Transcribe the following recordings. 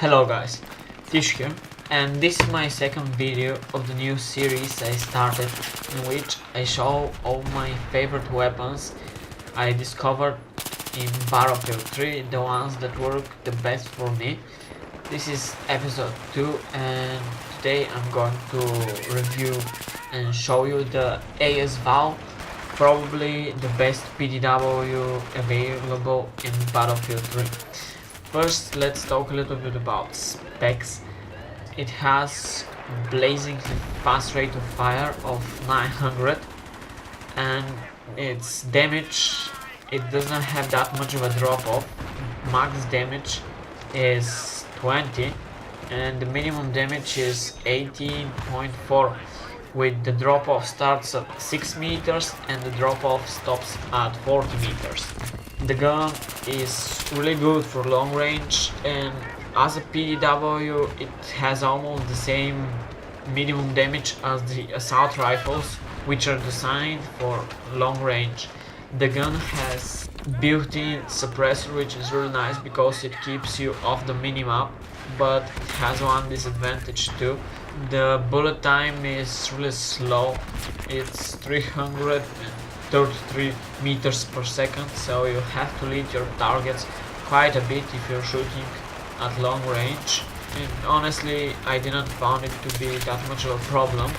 Hello guys, Tish here, and this is my second video of the new series I started, in which I show all my favorite weapons I discovered in Battlefield 3, the ones that work the best for me. This is episode 2, and today I'm going to review and show you the VAL, probably the best PDW available in Battlefield 3. First, let's talk a little bit about specs. It has blazingly fast rate of fire of 900, and its damage, it doesn't have that much of a drop off. Max damage is 20 and the minimum damage is 18.4, with the drop off starts at 6 meters and the drop off stops at 40 meters. The gun is really good for long range, and as a PDW it has almost the same minimum damage as the assault rifles, which are designed for long range. The gun has built-in suppressor, which is really nice because it keeps you off the minimap, but it has one disadvantage too. The bullet time is really slow. It's 333 meters per second, so you have to lead your targets quite a bit if you're shooting at long range, and honestly I didn't find it to be that much of a problem.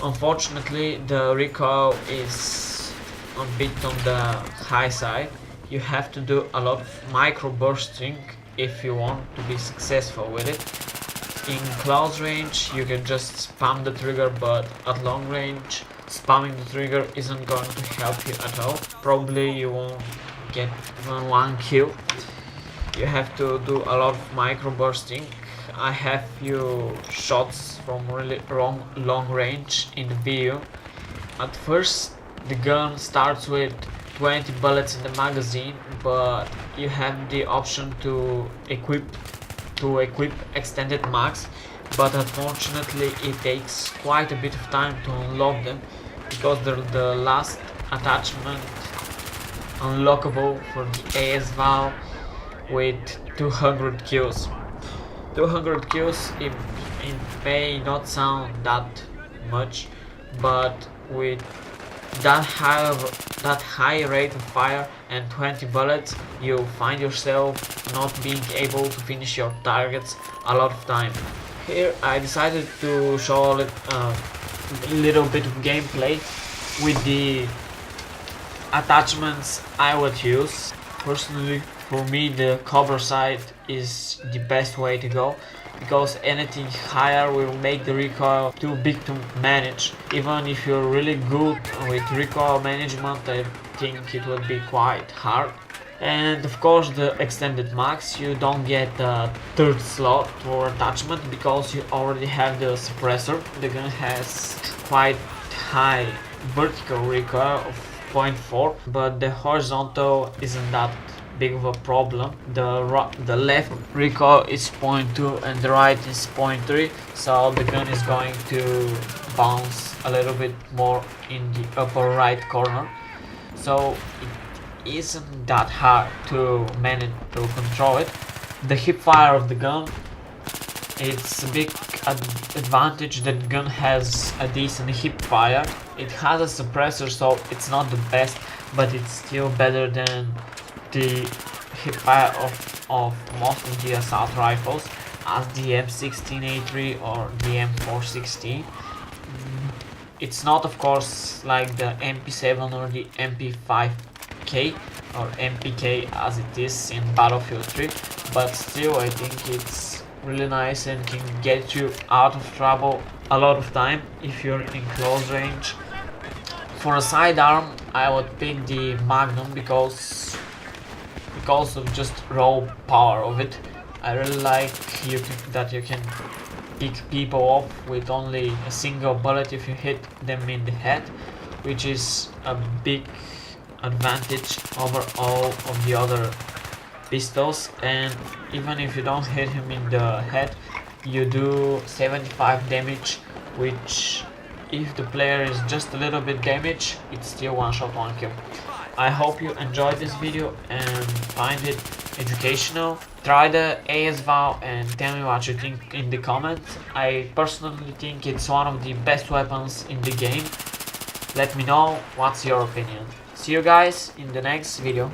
Unfortunately, the recoil is a bit on the high side. You have to do a lot of micro bursting if you want to be successful with it. In close range you can just spam the trigger, but at long range spamming the trigger isn't going to help you at all. Probably you won't get even one kill. You have to do a lot of micro bursting. I have few shots from really long range in the video. At first the gun starts with 20 bullets in the magazine, but you have the option to equip extended mags, but unfortunately it takes quite a bit of time to unlock them because they're the last attachment unlockable for the VAL with 200 kills. 200 kills, it may not sound that much, but with that high rate of fire and 20 bullets, you find yourself not being able to finish your targets a lot of time. Here I decided to show a little bit of gameplay with the attachments I would use. Personally, for me the cover sight is the best way to go, because anything higher will make the recoil too big to manage. Even if you're really good with recoil management, I think it would be quite hard. And of course the extended mags, you don't get a third slot for attachment because you already have the suppressor. The gun has quite high vertical recoil of 0.4, but the horizontal isn't that big of a problem. The left recoil is 0.2 and the right is 0.3, so the gun is going to bounce a little bit more in the upper right corner, so it isn't that hard to manage to control it. The hip fire of the gun, it's a big advantage that the gun has a decent hip fire. It has a suppressor, so it's not the best, but it's still better than the hip fire of most of the assault rifles, as the M16A3 or the M416. It's not, of course, like the MP7 or the MP5K or MPK as it is in Battlefield 3, but still I think it's really nice and can get you out of trouble a lot of time if you're in close range. For a sidearm I would pick the Magnum because of just raw power of it. I really like that you can pick people off with only a single bullet if you hit them in the head, which is a big advantage over all of the other pistols. And even if you don't hit him in the head, you do 75 damage, which if the player is just a little bit damaged, it's still one shot, one kill. I hope you enjoyed this video and find it educational. Try the VAL and tell me what you think in the comments. I personally think it's one of the best weapons in the game. Let me know what's your opinion. See you guys in the next video.